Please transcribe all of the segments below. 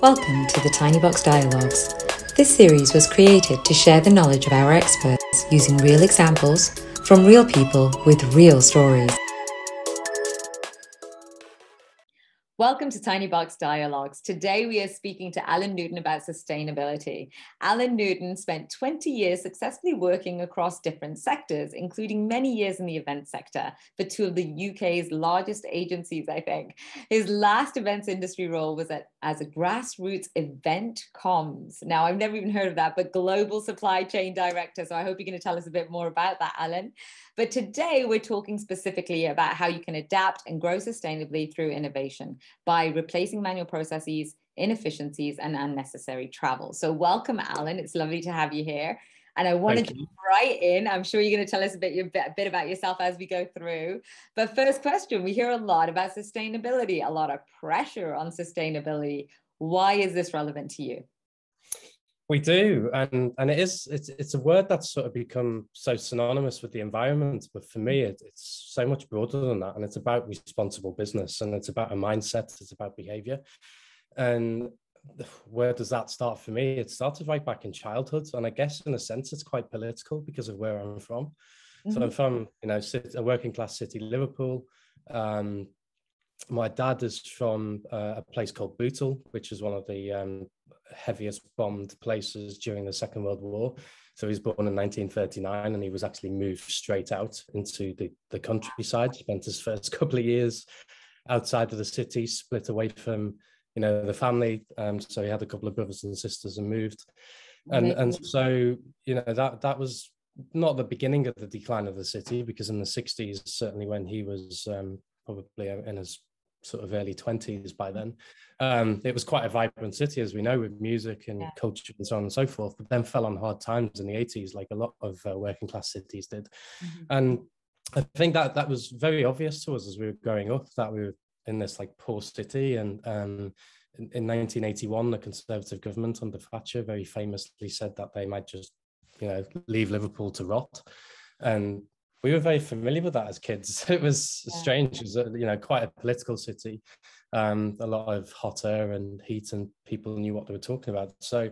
Welcome to the Tiny Box Dialogues. This series was created to share the knowledge of our experts using real examples from real people with real stories. Welcome to Tiny Box Dialogues. Today we are speaking to Alan Newton about sustainability. Alan Newton spent 20 years successfully working across different sectors, including many years in the event sector for two of the UK's largest agencies, I think. His last events industry role was as a grassroots event comms. Now, I've never even heard of that, but global supply chain director. So I hope you're going to tell us a bit more about that, Alan. But today we're talking specifically about how you can adapt and grow sustainably through innovation by replacing manual processes, inefficiencies, and unnecessary travel. So welcome, Alan. It's lovely to have you here. And I want to jump right in. I'm sure you're going to tell us a bit about yourself as we go through. But first question, we hear a lot about sustainability, a lot of pressure on sustainability. Why is this relevant to you? We do, and it's a word that's sort of become so synonymous with the environment. But for me, it's so much broader than that, and it's about responsible business, and it's about a mindset, it's about behaviour. And where does that start for me? It started right back in childhood, and I guess in a sense it's quite political because of where I'm from. Mm-hmm. So I'm from, a working class city, Liverpool. My dad is from a place called Bootle, which is one of the heaviest bombed places during the Second World War. So he was born in 1939, and he was actually moved straight out into the countryside, spent his first couple of years outside of the city, split away from, the family. So he had a couple of brothers and sisters and moved. And so, that was not the beginning of the decline of the city, because in the 60s, certainly when he was probably in his sort of early 20s by then, it was quite a vibrant city, as we know, with music and culture and so on and so forth, but then fell on hard times in the 80s, like a lot of working class cities did. Mm-hmm. And I think that was very obvious to us as we were growing up, that we were in this like poor city. And in 1981, the Conservative government under Thatcher very famously said that they might just leave Liverpool to rot. And we were very familiar with that as kids. It was strange. It was, quite a political city, a lot of hot air and heat, and people knew what they were talking about. So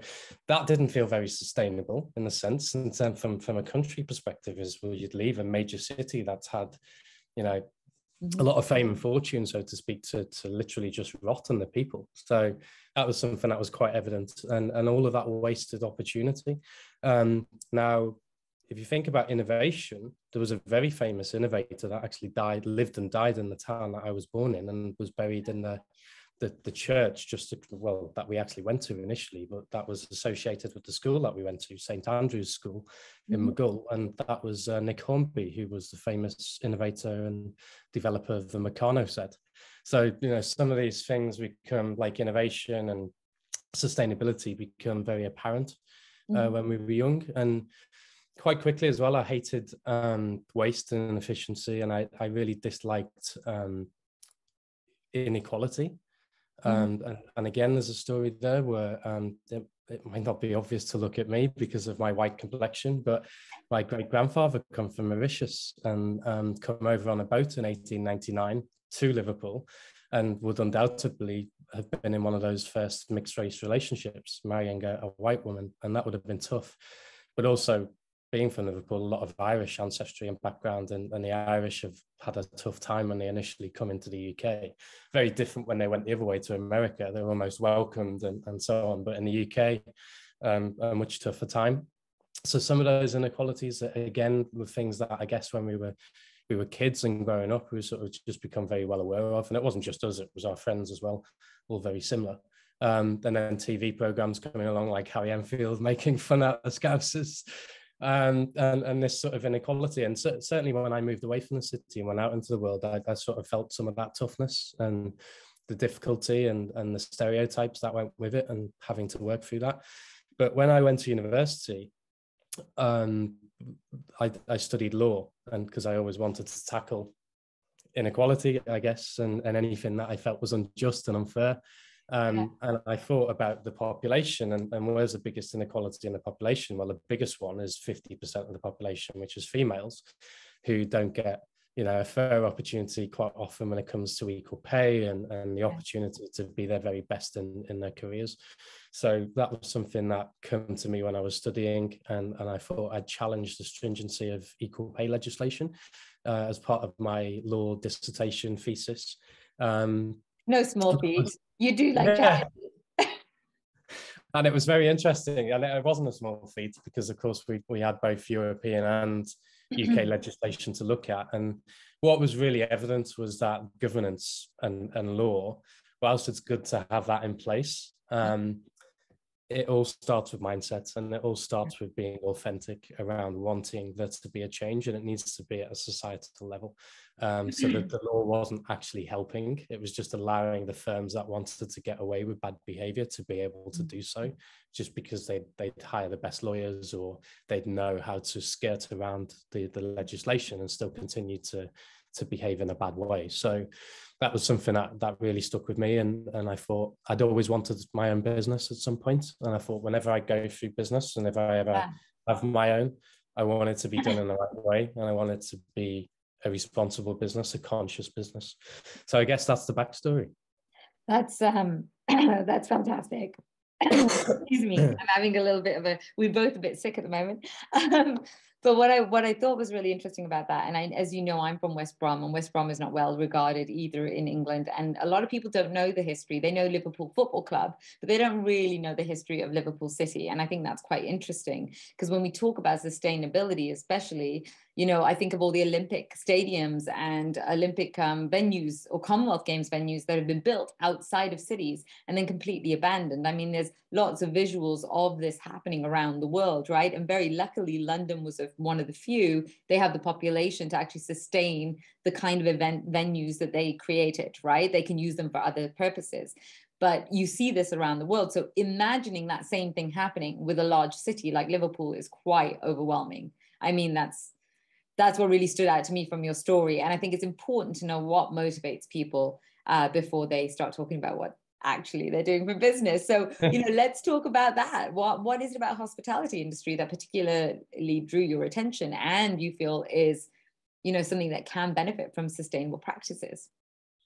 that didn't feel very sustainable in a sense. And then from a country perspective, you'd leave a major city that's had, a lot of fame and fortune, so to speak, to literally just rot on the people. So that was something that was quite evident, and all of that wasted opportunity. Now, if you think about innovation, there was a very famous innovator that actually lived and died in the town that I was born in, and was buried in the church that we actually went to initially, but that was associated with the school that we went to, St Andrew's School in Maghull. And that was Nick Hornby, who was the famous innovator and developer of the Meccano set. So, some of these things become, like innovation and sustainability, become very apparent when we were young. And quite quickly as well, I hated waste and inefficiency, and I really disliked inequality. And again, there's a story there where it might not be obvious to look at me because of my white complexion, but my great-grandfather come from Mauritius and come over on a boat in 1899 to Liverpool, and would undoubtedly have been in one of those first mixed-race relationships, marrying a white woman, and that would have been tough. But also, being from Liverpool, a lot of Irish ancestry and background, and the Irish have had a tough time when they initially come into the UK. Very different when they went the other way to America. They were almost welcomed and so on. But in the UK, a much tougher time. So some of those inequalities, again, were things that I guess when we were kids and growing up, we sort of just become very well aware of. And it wasn't just us, it was our friends as well, all very similar. And then TV programs coming along like Harry Enfield making fun out of Scousers. And this sort of inequality. And certainly when I moved away from the city and went out into the world, I sort of felt some of that toughness and the difficulty and the stereotypes that went with it, and having to work through that. But when I went to university, I studied law, and because I always wanted to tackle inequality, I guess, and anything that I felt was unjust and unfair. And I thought about the population, and where's the biggest inequality in the population? Well, the biggest one is 50% of the population, which is females, who don't get a fair opportunity quite often when it comes to equal pay and the opportunity to be their very best in their careers. So that was something that came to me when I was studying, and I thought I'd challenge the stringency of equal pay legislation as part of my law dissertation thesis. No small feat. You do like yeah. challenges. And it was very interesting. And it wasn't a small feat because, of course, we had both European and UK legislation to look at. And what was really evident was that governance and law, whilst it's good to have that in place, it all starts with mindsets, and it all starts with being authentic around wanting there to be a change, and it needs to be at a societal level. So that the law wasn't actually helping. It was just allowing the firms that wanted to get away with bad behavior to be able to do so, just because they'd hire the best lawyers, or they'd know how to skirt around the legislation and still continue to behave in a bad way. So that was something that really stuck with me. And I thought I'd always wanted my own business at some point. And I thought whenever I go through business and if I ever have my own, I want it to be done in the right way. And I want it to be a responsible business, a conscious business. So I guess that's the backstory. That's that's fantastic. Excuse me, I'm having a little bit of we're both a bit sick at the moment. But what I thought was really interesting about that, and as you know, I'm from West Brom, and West Brom is not well regarded either in England. And a lot of people don't know the history. They know Liverpool Football Club, but they don't really know the history of Liverpool City. And I think that's quite interesting, because when we talk about sustainability, especially, I think of all the Olympic stadiums and Olympic venues or Commonwealth Games venues that have been built outside of cities and then completely abandoned. I mean, there's lots of visuals of this happening around the world, right? And very luckily, London was one of the few. They have the population to actually sustain the kind of event venues that they created, right? They can use them for other purposes. But you see this around the world. So imagining that same thing happening with a large city like Liverpool is quite overwhelming. I mean, that's what really stood out to me from your story. And I think it's important to know what motivates people before they start talking about what actually they're doing for business. So, let's talk about that. What is it about hospitality industry that particularly drew your attention and you feel is, something that can benefit from sustainable practices?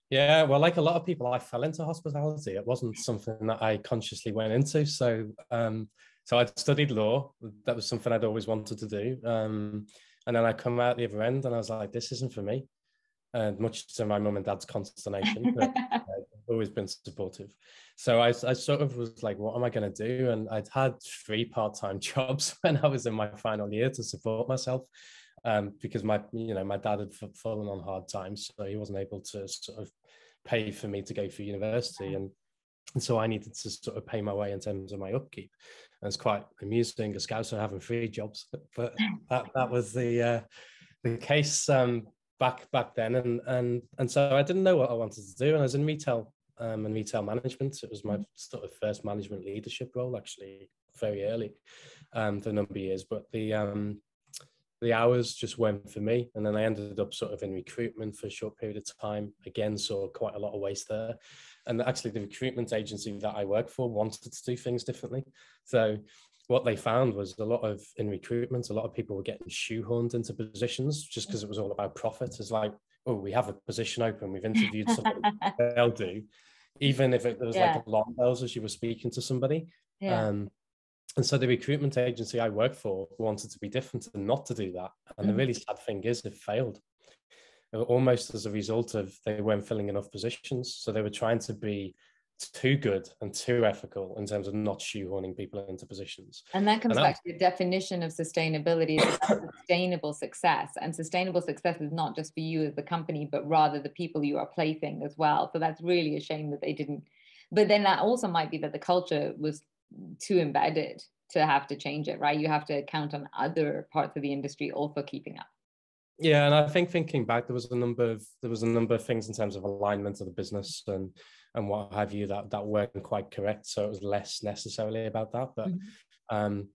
Yeah, well, like a lot of people, I fell into hospitality. It wasn't something that I consciously went into. So I'd studied law. That was something I'd always wanted to do. And then I come out the other end and I was like, this isn't for me. And much to my mum and dad's consternation, but I've always been supportive. So I sort of was like, what am I going to do? And I'd had 3 part-time jobs when I was in my final year to support myself, because my dad had fallen on hard times, so he wasn't able to sort of pay for me to go through university. And so I needed to sort of pay my way in terms of my upkeep. And it's quite amusing, a Scouser having 3 jobs, but that was the case back then. And so I didn't know what I wanted to do. And I was in retail and retail management. It was my sort of first management leadership role, actually, very early for a number of years. But the hours just weren't for me. And then I ended up sort of in recruitment for a short period of time. Again, saw quite a lot of waste there. And actually the recruitment agency that I worked for wanted to do things differently. So what they found was in recruitment, a lot of people were getting shoehorned into positions just because it was all about profit. It's like, oh, we have a position open, we've interviewed somebody, they'll do. Even if it was like alarm bells as you were speaking to somebody. And so the recruitment agency I worked for wanted to be different and not to do that. And the really sad thing is it failed. Almost as a result of they weren't filling enough positions. So they were trying to be too good and too ethical in terms of not shoehorning people into positions. And that comes back to the definition of sustainability, sustainable success. And sustainable success is not just for you as the company, but rather the people you are placing as well. So that's really a shame that they didn't. But then that also might be that the culture was too embedded to have to change it, right? You have to count on other parts of the industry also keeping up. Yeah, and I think thinking back, there was a number of things in terms of alignment of the business and what have you that weren't quite correct. So it was less necessarily about that, but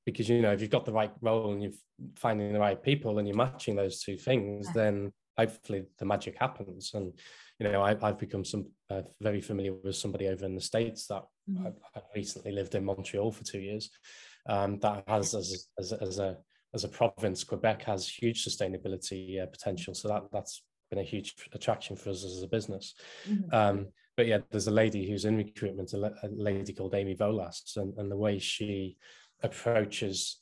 because if you've got the right role and you're finding the right people and you're matching those two things, then hopefully the magic happens. And I've become very familiar with somebody over in the States that I've recently lived in Montreal for 2 years. That has as a province, Quebec has huge sustainability potential. So that's been a huge attraction for us as a business. Mm-hmm. But yeah, there's a lady who's in recruitment, a lady called Amy Volas, and the way she approaches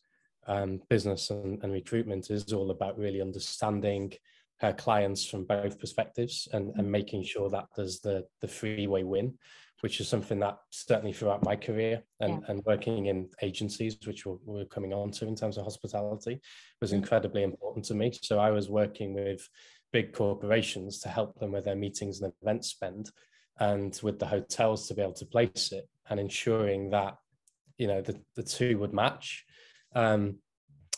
business and recruitment is all about really understanding her clients from both perspectives and making sure that there's the three-way win, which is something that certainly throughout my career and working in agencies, which we're coming on to in terms of hospitality, was incredibly important to me. So I was working with big corporations to help them with their meetings and event spend, and with the hotels to be able to place it, and ensuring that, you know, the two would match.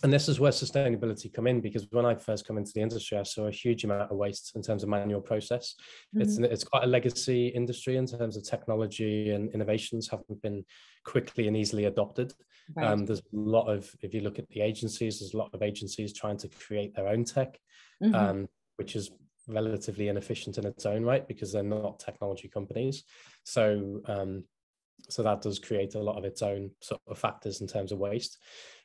And this is where sustainability come in, because when I first come into the industry, I saw a huge amount of waste in terms of manual process. Mm-hmm. It's quite a legacy industry in terms of technology, and innovations haven't been quickly and easily adopted. Right. There's a lot of, if you look at the agencies, there's a lot of agencies trying to create their own tech, which is relatively inefficient in its own right, because they're not technology companies. So that does create a lot of its own sort of factors in terms of waste.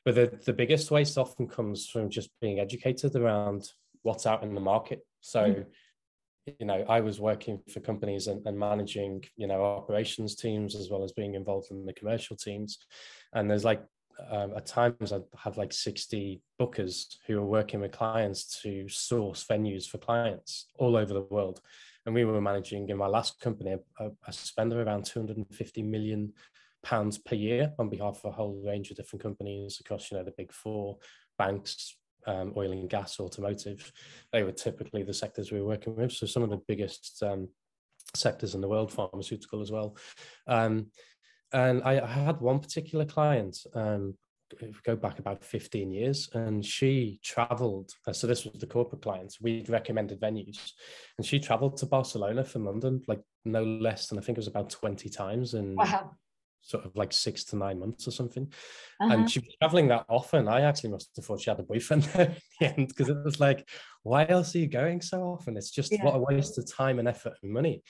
But the biggest waste often comes from just being educated around what's out in the market. So, you know, I was working for companies and managing, you know, operations teams, as well as being involved in the commercial teams. And there's like, at times I had like 60 bookers who were working with clients to source venues for clients all over the world. And we were managing, in my last company, a spend of around £250 million per year on behalf of a whole range of different companies across, you know, the big four: banks, oil and gas, automotive. They were typically the sectors we were working with. So some of the biggest sectors in the world, pharmaceutical as well. And I had one particular client, go back about 15 years, and she traveled. So this was the corporate clients. We'd recommended venues, and she traveled to Barcelona from London, like no less than, I think it was about 20 times in sort of like 6 to 9 months or something. And she was traveling that often. I actually must have thought she had a boyfriend there in the end, because it was like, why else are you going so often? It's just what a waste of time and effort and money.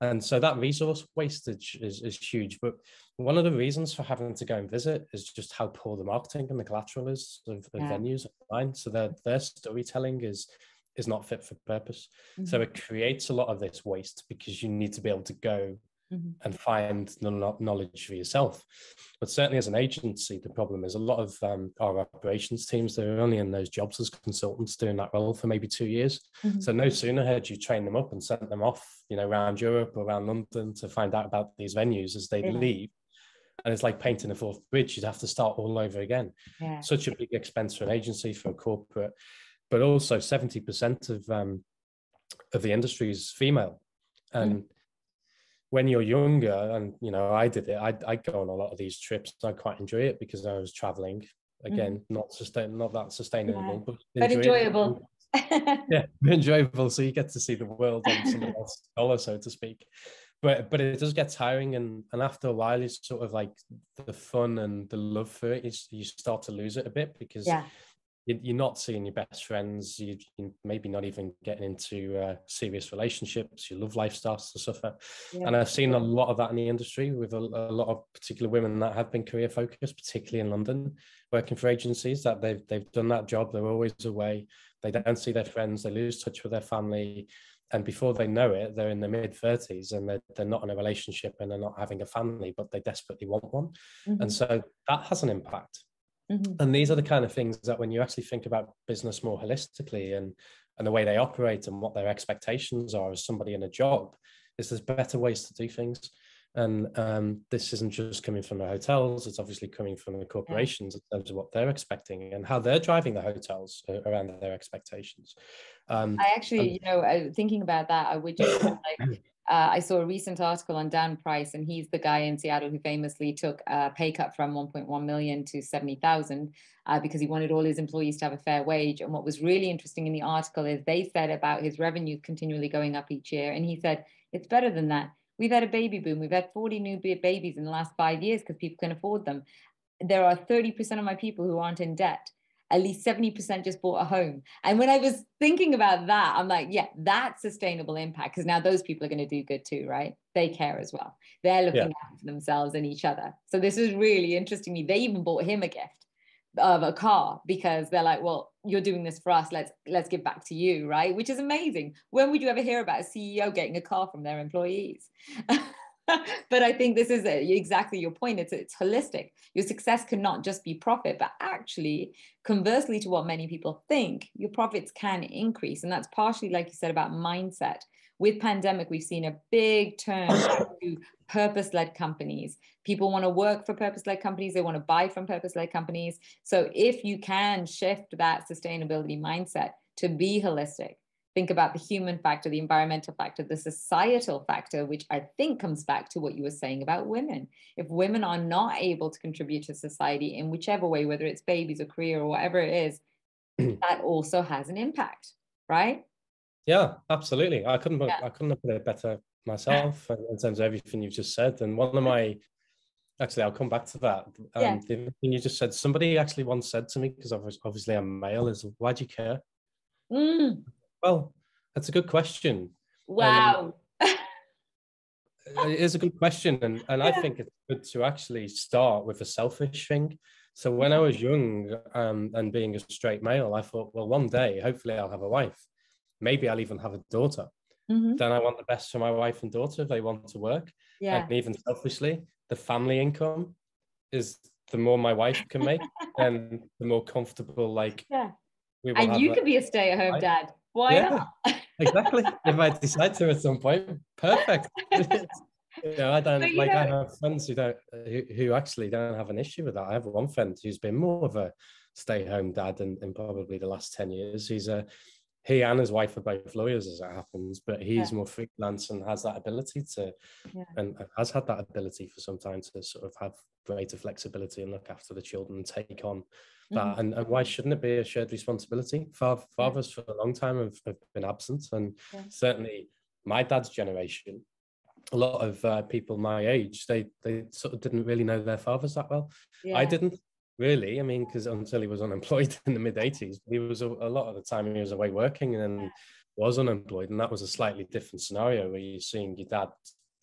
And so that resource wastage is huge. But one of the reasons for having to go and visit is just how poor the marketing and the collateral is of venues online. So their storytelling is not fit for purpose. So it creates a lot of this waste, because you need to be able to go and find the knowledge for yourself. But certainly as an agency, the problem is a lot of our operations teams, they're only in those jobs as consultants doing that role for maybe 2 years. So no sooner had you trained them up and sent them off, you know, around Europe or around London to find out about these venues as they leave. And it's like painting a fourth bridge. You'd have to start all over again. Such a big expense for an agency, for a corporate, but also 70% of the industry is female. And when you're younger, and, you know, I did it, I'd go on a lot of these trips. I quite enjoy it because I was traveling. Again, not that sustainable, but enjoyable. Enjoyable. So you get to see the world on somebody else's dollar, so to speak. But it does get tiring, and after a while, it's sort of like the fun and the love for it, you start to lose it a bit, because you're not seeing your best friends. You maybe not even getting into serious relationships. Your love life starts to suffer. And I've seen a lot of that in the industry, with a lot of particular women that have been career focused, particularly in London, working for agencies, that they've done that job. They're always away. They don't see their friends. They lose touch with their family. And before they know it, they're in their mid-30s, and they're not in a relationship, and they're not having a family, but they desperately want one. And so that has an impact. And these are the kind of things that, when you actually think about business more holistically, and the way they operate and what their expectations are as somebody in a job, is there's better ways to do things. And this isn't just coming from the hotels, it's obviously coming from the corporations in terms of what they're expecting and how they're driving the hotels around their expectations. I actually, you know, thinking about that, I would just like, I saw a recent article on Dan Price, and he's the guy in Seattle who famously took a pay cut from 1.1 million to 70,000 because he wanted all his employees to have a fair wage. And what was really interesting in the article is they said about his revenue continually going up each year. And he said, it's better than that. We've had a baby boom. We've had 40 new babies in the last 5 years because people can afford them. There are 30% of my people who aren't in debt. At least 70% just bought a home. And when I was thinking about that, I'm like, yeah, that's sustainable impact, because now those people are going to do good too, right? They care as well. They're looking out for themselves and each other. So this is really interesting to me. They even bought him a gift. of a car, because they're like, well, you're doing this for us, let's give back to you, right? Which is amazing. When would you ever hear about a CEO getting a car from their employees? But I think this is exactly your point. It's holistic. Your success cannot just be profit, but actually, conversely to what many people think, your profits can increase. And that's partially, like you said, about mindset. With pandemic, we've seen a big turn to purpose-led companies. People want to work for purpose-led companies. They want to buy from purpose-led companies. So if you can shift that sustainability mindset to be holistic, think about the human factor, the environmental factor, the societal factor, which I think comes back to what you were saying about women. If women are not able to contribute to society in whichever way, whether it's babies or career or whatever it is, that also has an impact, right? Yeah, absolutely. I couldn't have put it better myself in terms of everything you've just said. And one of my, actually, I'll come back to that. The thing you just said, somebody actually once said to me, because obviously I'm male, is, why do you care? Well, that's a good question. Wow. It is a good question. And I think it's good to actually start with a selfish thing. So when I was young and being a straight male, I thought, well, one day, hopefully I'll have a wife. Maybe I'll even have a daughter. Then I want the best for my wife and daughter if they want to work. And even selfishly, the family income is, the more my wife can make, then the more comfortable, like, we will and have. You could be a stay-at-home dad. Why not? Exactly. If I decide to at some point, perfect. I don't I have friends who actually don't have an issue with that. I have one friend who's been more of a stay-at-home dad in probably the last 10 years. He and his wife are both lawyers, as it happens, but he's more freelance and has that ability to, and has had that ability for some time to sort of have greater flexibility and look after the children and take on that. And why shouldn't it be a shared responsibility? Fathers for a long time have been absent, and certainly my dad's generation, a lot of people my age, they sort of didn't really know their fathers that well. I didn't really, I mean, because until he was unemployed in the mid-80s, he was a lot of the time he was away working and was unemployed, and that was a slightly different scenario where you're seeing your dad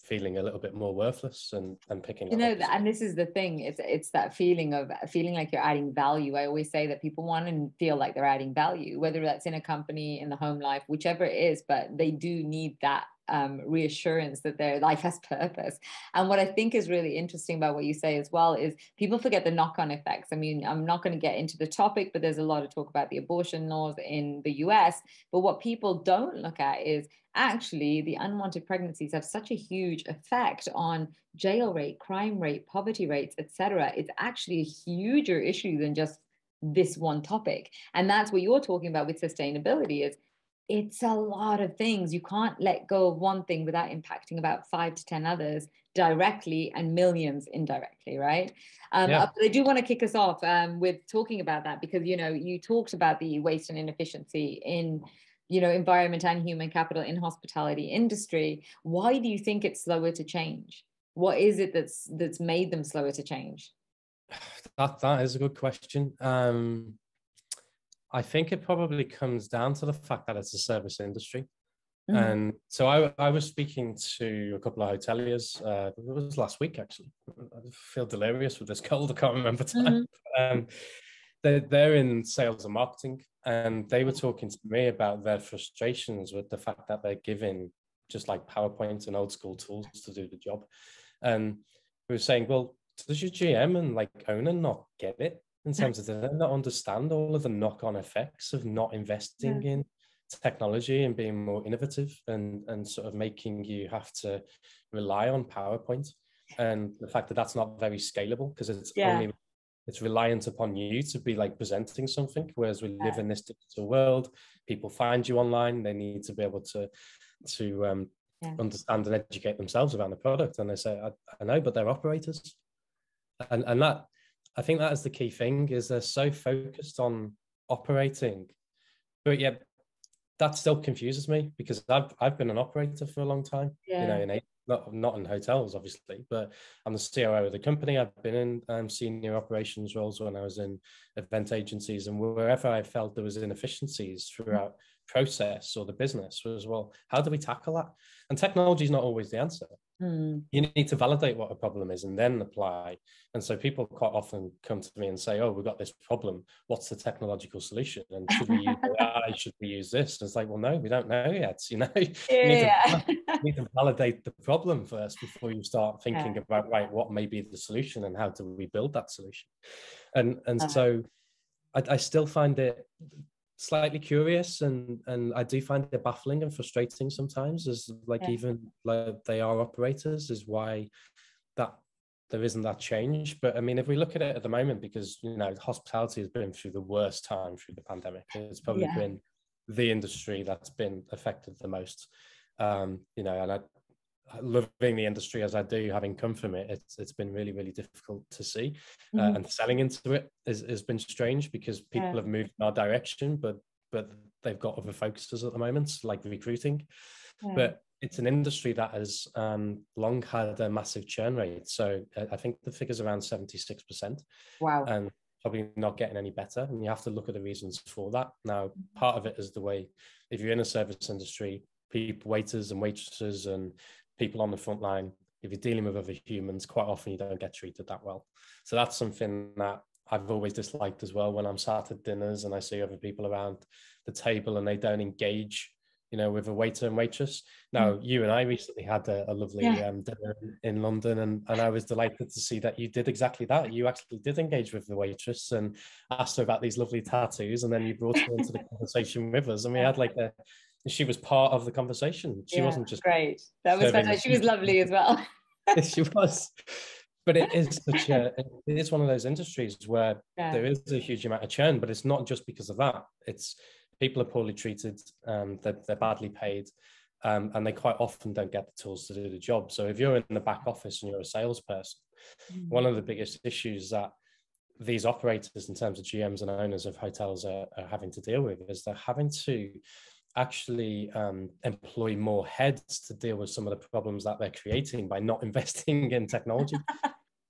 feeling a little bit more worthless and picking up. And this is the thing, it's that feeling like you're adding value. I always say that people want to feel like they're adding value, whether that's in a company, in the home life, whichever it is, but they do need that reassurance that their life has purpose. And what I think is really interesting about what you say as well is people forget the knock-on effects. I mean, I'm not going to get into the topic, but there's a lot of talk about the abortion laws in the US. But what people don't look at is actually the unwanted pregnancies have such a huge effect on jail rate, crime rate, poverty rates, etc. It's actually a huger issue than just this one topic. And that's what you're talking about with sustainability, is it's a lot of things. You can't let go of one thing without impacting about 5 to 10 others directly and millions indirectly, right? But I do want to kick us off with talking about that, because, you talked about the waste and inefficiency in, environment and human capital in hospitality industry. Why do you think it's slower to change? What is it that's made them slower to change? That is a good question. I think it probably comes down to the fact that it's a service industry. And so I was speaking to a couple of hoteliers, it was last week actually. I feel delirious with this cold, I can't remember time. They're in sales and marketing, and they were talking to me about their frustrations with the fact that they're given just like PowerPoint and old school tools to do the job. And we were saying, well, does your GM and like owner not get it? In terms of, do they not understand all of the knock-on effects of not investing in technology and being more innovative and sort of making you have to rely on PowerPoint, and the fact that that's not very scalable because it's reliant upon you to be like presenting something, whereas we live in this digital world. People find you online, they need to be able to understand and educate themselves around the product, and they say, I know, but they're operators, and that, I think that is the key thing, is they're so focused on operating, but yet that still confuses me, because I've been an operator for a long time, not in hotels obviously, but I'm the COO of the company. I've been in senior operations roles when I was in event agencies, and wherever I felt there was inefficiencies throughout process or the business was, well, how do we tackle that? And technology is not always the answer. You need to validate what a problem is and then apply. And so people quite often come to me and say, oh, we've got this problem. What's the technological solution? And should we use AI? Should we use this? And it's like, well, no, we don't know yet. You know, you Yeah. need to validate the problem first before you start thinking about, right, what may be the solution and how do we build that solution? And so I still find it slightly curious, and I do find it baffling and frustrating sometimes, as like even like they are operators, is why that there isn't that change. But I mean, if we look at it at the moment, because you know hospitality has been through the worst time through the pandemic, it's probably been the industry that's been affected the most. You know, and loving the industry as I do, having come from it, it's been really, really difficult to see. And selling into it has been strange because people have moved in our direction, but they've got other focuses at the moment, like recruiting. But it's an industry that has long had a massive churn rate. So I think the figure's around 76%. Wow. And probably not getting any better. And you have to look at the reasons for that. Now, part of it is the way, if you're in a service industry, people, waiters and waitresses and people on the front line, if you're dealing with other humans, quite often you don't get treated that well. So that's something that I've always disliked as well, when I'm sat at dinners and I see other people around the table and they don't engage, you know, with a waiter and waitress. Now, you and I recently had a lovely dinner in London, and I was delighted to see that you did exactly that. You actually did engage with the waitress and asked her about these lovely tattoos, and then you brought her into the conversation with us, and we had like she was part of the conversation. She wasn't just great. That was fantastic. She was lovely as well. She was. But it is it is one of those industries where there is a huge amount of churn, but it's not just because of that. It's people are poorly treated, they're badly paid, and they quite often don't get the tools to do the job. So if you're in the back office and you're a salesperson, one of the biggest issues that these operators in terms of GMs and owners of hotels are having to deal with is they're having to actually employ more heads to deal with some of the problems that they're creating by not investing in technology.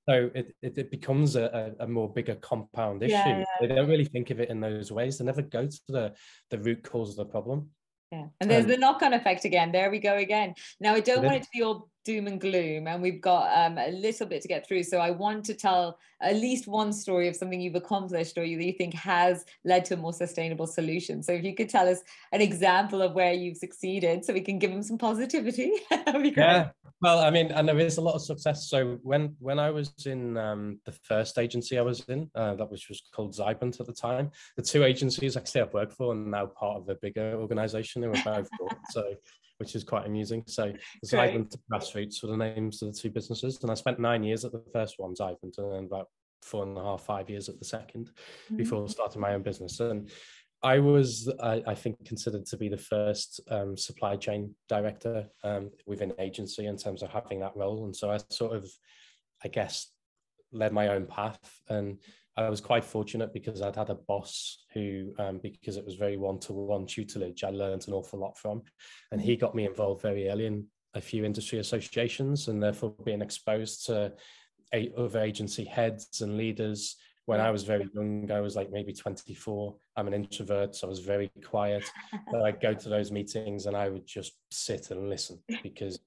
So it becomes a more bigger compound issue. They don't really think of it in those ways. They never go to the root cause of the problem. And there's the knock-on effect again. There we go again. Now, I don't want it to be all doom and gloom, and we've got a little bit to get through. So I want to tell at least one story of something you've accomplished or you think has led to a more sustainable solution. So if you could tell us an example of where you've succeeded so we can give them some positivity. That'd be great. Yeah. Well, I mean, and there is a lot of success. So when I was in the first agency I was in, which was called Zybent at the time, the two agencies actually I've worked for and now part of a bigger organization. They were both bought, so which is quite amusing. So Zybent and Grassroots were the names of the two businesses. And I spent 9 years at the first one, Zybent, and then about 4.5, 5 years at the second before starting my own business. And I was, I think, considered to be the first supply chain director within an agency in terms of having that role. And so I sort of, I guess, led my own path. And I was quite fortunate because I'd had a boss who, because it was very one-to-one tutelage, I learned an awful lot from. And he got me involved very early in a few industry associations, and therefore being exposed to other agency heads and leaders. When I was very young, I was like maybe 24. I'm an introvert, so I was very quiet. But I'd go to those meetings and I would just sit and listen because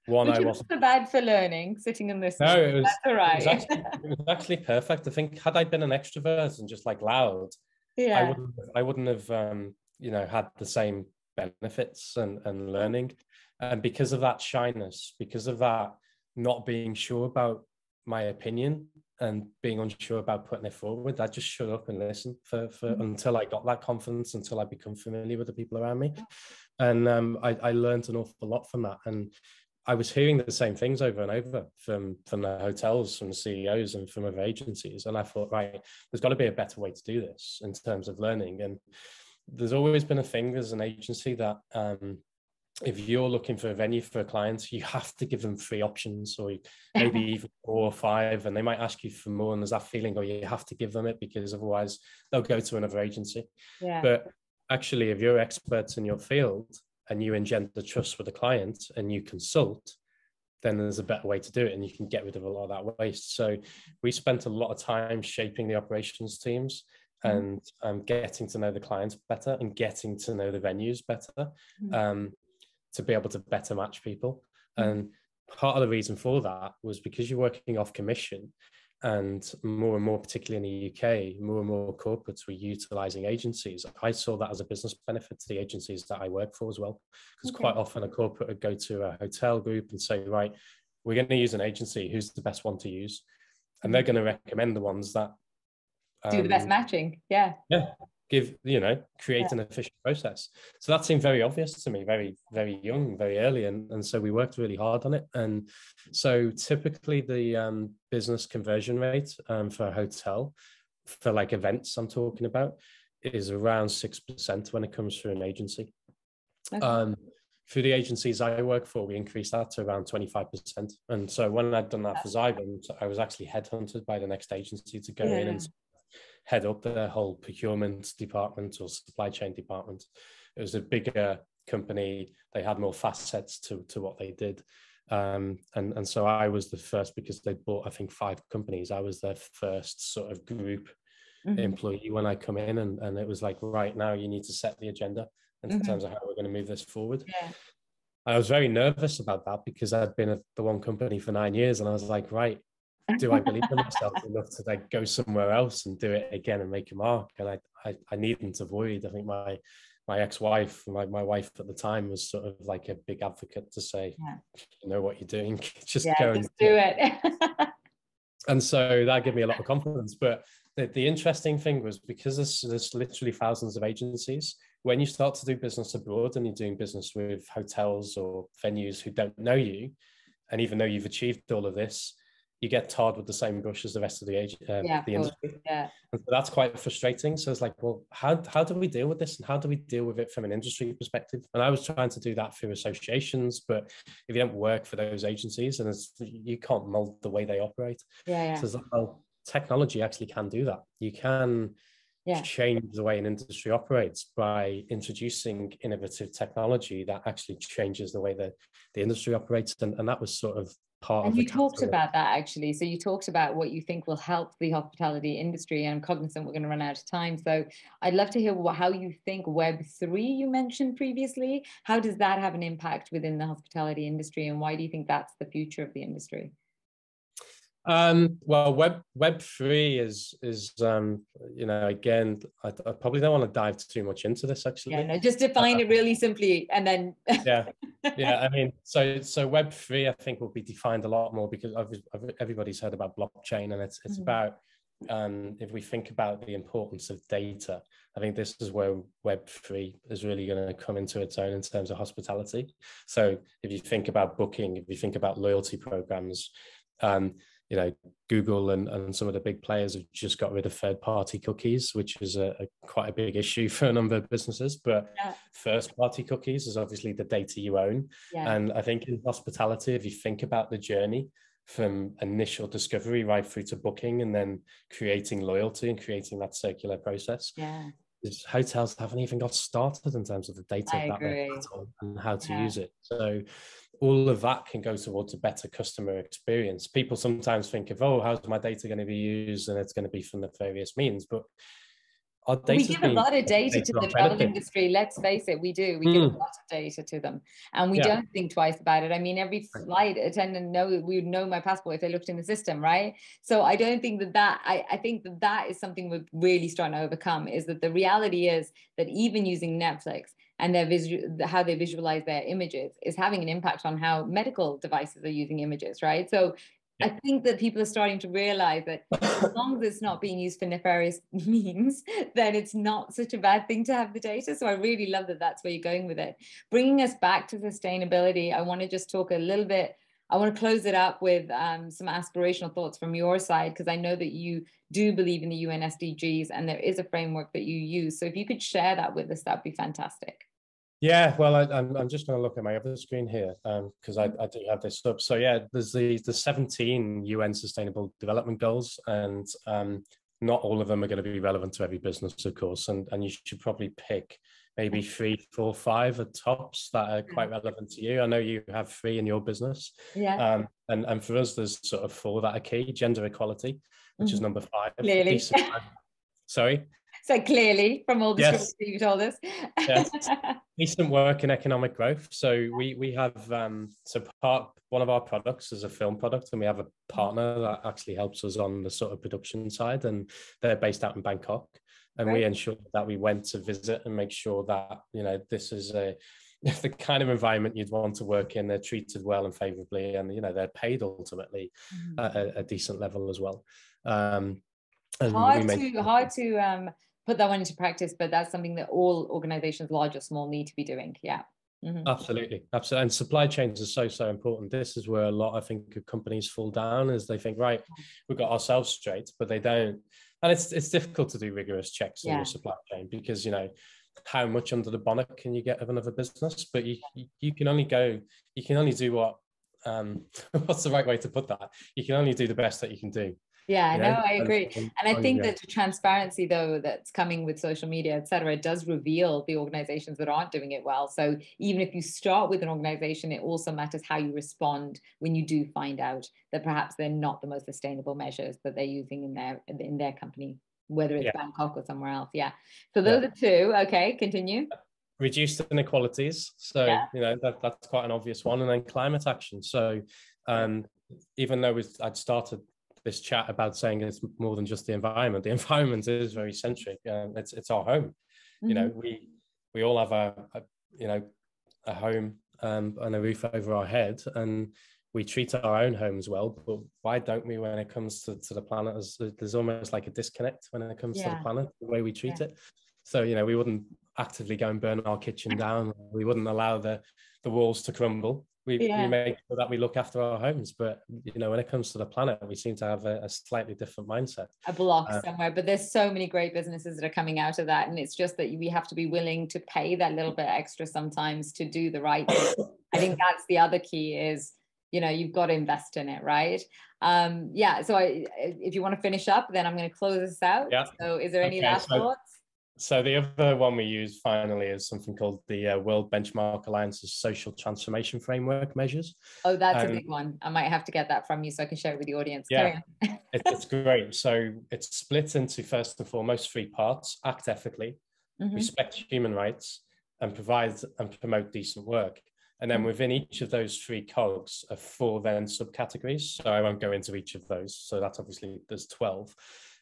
I wasn't so bad for learning, sitting and listening. No, it was, that's all right. it was actually perfect. I think had I been an extrovert and just like loud, I wouldn't have had the same benefits and learning. And because of that shyness, because of that not being sure about my opinion and being unsure about putting it forward, I just shut up and listen for until I got that confidence, until I become familiar with the people around me. And I learned an awful lot from that. And I was hearing the same things over and over from the hotels, from the CEOs and from other agencies. And I thought, right, there's got to be a better way to do this in terms of learning. And there's always been a thing as an agency that if you're looking for a venue for a client, you have to give them 3 options, or maybe even 4 or 5, and they might ask you for more. And there's that feeling, oh, you have to give them it because otherwise they'll go to another agency. But actually, if you're experts in your field and you engender trust with the client and you consult, then there's a better way to do it and you can get rid of a lot of that waste. So we spent a lot of time shaping the operations teams and getting to know the clients better and getting to know the venues better. To be able to better match people. And part of the reason for that was because you're working off commission, and more, particularly in the UK, more and more corporates were utilizing agencies. I saw that as a business benefit to the agencies that I work for as well, because quite often a corporate would go to a hotel group and say, right, we're going to use an agency. Who's the best one to use? And they're going to recommend the ones that do the best matching. Yeah. Create an efficient process. So that seemed very obvious to me, very, very young, very early. And so we worked really hard on it. And so typically the business conversion rate for a hotel, for like events I'm talking about, is around 6% when it comes through an agency. Okay. Through the agencies I work for, we increased that to around 25%. And so when I'd done that for Xybent, I was actually headhunted by the next agency to go in and head up the whole procurement department or supply chain department. It was a bigger company. They had more facets to what they did. And so I was the first, because they bought, I think, 5 companies. I was their first sort of group employee when I come in, and it was like, right now you need to set the agenda in terms of how we're going to move this forward. Yeah. I was very nervous about that because I'd been at the one company for 9 years, and I was like, right, do I believe in myself enough to like go somewhere else and do it again and make a mark? And I needn't avoid. I think my ex-wife, my wife at the time, was sort of like a big advocate to say, you know what you're doing, just go and do it. And so that gave me a lot of confidence. But the interesting thing was, because there's literally thousands of agencies, when you start to do business abroad and you're doing business with hotels or venues who don't know you, and even though you've achieved all of this, you get tarred with the same brush as the rest of the industry. Yeah. And so that's quite frustrating. So it's like, well, how do we deal with this? And how do we deal with it from an industry perspective? And I was trying to do that through associations, but if you don't work for those agencies, and you can't mold the way they operate. Yeah. So it's like, well, technology actually can do that. You can change the way an industry operates by introducing innovative technology that actually changes the way that the industry operates. And that was sort of part of it. And you talked about that, actually. So you talked about what you think will help the hospitality industry. And I'm cognizant we're going to run out of time. So I'd love to hear how you think Web3, you mentioned previously, how does that have an impact within the hospitality industry? And why do you think that's the future of the industry? Well, Web3 is again, I probably don't want to dive too much into this, actually. Yeah, no, just define it really simply, and then yeah. I mean, so Web3, I think, will be defined a lot more, because everybody's heard about blockchain, and it's about if we think about the importance of data, I think this is where Web3 is really going to come into its own in terms of hospitality. So if you think about booking, if you think about loyalty programs, Google and some of the big players have just got rid of third-party cookies, which is quite a big issue for a number of businesses. But first-party cookies is obviously the data you own. Yeah. And I think in hospitality, if you think about the journey from initial discovery right through to booking, and then creating loyalty and creating that circular process, hotels haven't even got started in terms of the data that they have and how to use it. So all of that can go towards a better customer experience. People sometimes think of, how's my data going to be used? And it's going to be from the various means. But we give a lot of data to the travel industry. Let's face it, we do. We give a lot of data to them, and we don't think twice about it. I mean, every flight attendant we would know my passport if they looked in the system, right? So I don't think I think that is something we're really starting to overcome. Is that the reality is that even using Netflix and how they visualize their images is having an impact on how medical devices are using images, right? So I think that people are starting to realize that as long as it's not being used for nefarious means, then it's not such a bad thing to have the data. So I really love that that's where you're going with it. Bringing us back to sustainability, I want to just talk a little bit. I want to close it up with some aspirational thoughts from your side, because I know that you do believe in the UN SDGs and there is a framework that you use. So if you could share that with us, that'd be fantastic. Yeah, well, I'm just going to look at my other screen here because I do have this up. So yeah, there's the 17 UN Sustainable Development Goals, and not all of them are going to be relevant to every business, of course. And you should probably pick maybe 3, 4, 5 at tops that are quite relevant to you. I know you have 3 in your business. Yeah. And for us, there's sort of 4 that are key: gender equality, which is number 5. Clearly. Sorry. So clearly, from all the Yes. stories that you told us. Yes. Decent work in economic growth. So we have one of our products is a film product, and we have a partner that actually helps us on the sort of production side, and they're based out in Bangkok. And we ensure that we went to visit and make sure that, you know, this is the kind of environment you'd want to work in. They're treated well and favorably, and, you know, they're paid ultimately at a decent level as well. And hard to put that one into practice, but that's something that all organizations, large or small, need to be doing. Yeah. Absolutely. And supply chains are so important. This is where a lot, I think, of companies fall down, is they think, right, we've got ourselves straight, but they don't. And it's difficult to do rigorous checks in your supply chain, because, you know, how much under the bonnet can you get of another business? But you can only do what what's the right way to put that? You can only do the best that you can do. Yeah, no, I agree. And I think that the transparency, though, that's coming with social media, et cetera, does reveal the organizations that aren't doing it well. So even if you start with an organization, it also matters how you respond when you do find out that perhaps they're not the most sustainable measures that they're using in their company, whether it's Bangkok or somewhere else. Yeah. So those are two. Okay, continue. Reduced inequalities. So, you know, that's quite an obvious one. And then climate action. So even though I'd started this chat about saying it's more than just the environment is very centric. It's our home. You know, we all have a home and a roof over our head, and we treat our own homes well. But why don't we when it comes to the planet? There's almost like a disconnect when it comes to the planet, the way we treat it. So, you know, we wouldn't actively go and burn our kitchen down. We wouldn't allow the walls to crumble. We make sure that we look after our homes, but, you know, when it comes to the planet, we seem to have a slightly different mindset. A block somewhere, but there's so many great businesses that are coming out of that, and it's just that we have to be willing to pay that little bit extra sometimes to do the right thing. I think that's the other key is, you know, you've got to invest in it, right? So if you want to finish up, then I'm going to close this out. So is there any last thoughts? So the other one we use finally is something called the World Benchmark Alliance's Social Transformation Framework measures. Oh, that's a big one. I might have to get that from you so I can share it with the audience. Yeah, it's great. So it's split into, first and foremost, 3 parts: act ethically, respect human rights, and provide and promote decent work. And then within each of those 3 cogs are 4 then subcategories. So I won't go into each of those. So that's obviously, there's 12.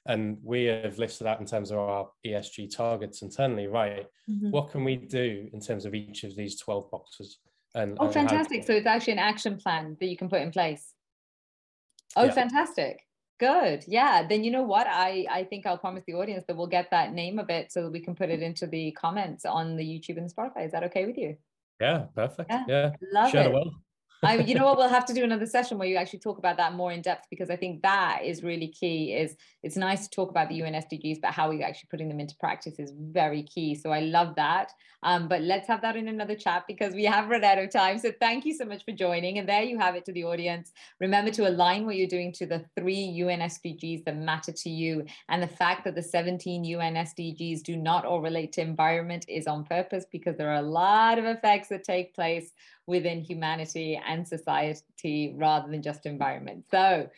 And we have listed out in terms of our ESG targets internally, right? What can we do in terms of each of these 12 boxes? And fantastic. So it's actually an action plan that you can put in place. Fantastic. Good. Yeah. Then you know what? I think I'll promise the audience that we'll get that name of it so that we can put it into the comments on the YouTube and the Spotify. Is that okay with you? Yeah, perfect. Yeah. Love Share it. the world. You know what, we'll have to do another session where you actually talk about that more in depth, because I think that is really key. It's nice to talk about the UN SDGs, but how we're actually putting them into practice is very key. So I love that. But let's have that in another chat, because we have run out of time. So thank you so much for joining. And there you have it to the audience. Remember to align what you're doing to the 3 UN SDGs that matter to you. And the fact that the 17 UN SDGs do not all relate to environment is on purpose, because there are a lot of effects that take place within humanity and society rather than just environment. So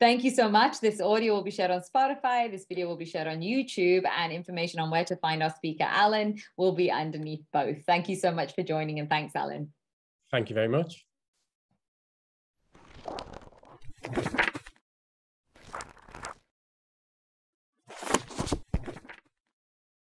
thank you so much. This audio will be shared on Spotify. This video will be shared on YouTube, and information on where to find our speaker, Alan, will be underneath both. Thank you so much for joining, and thanks, Alan. Thank you very much.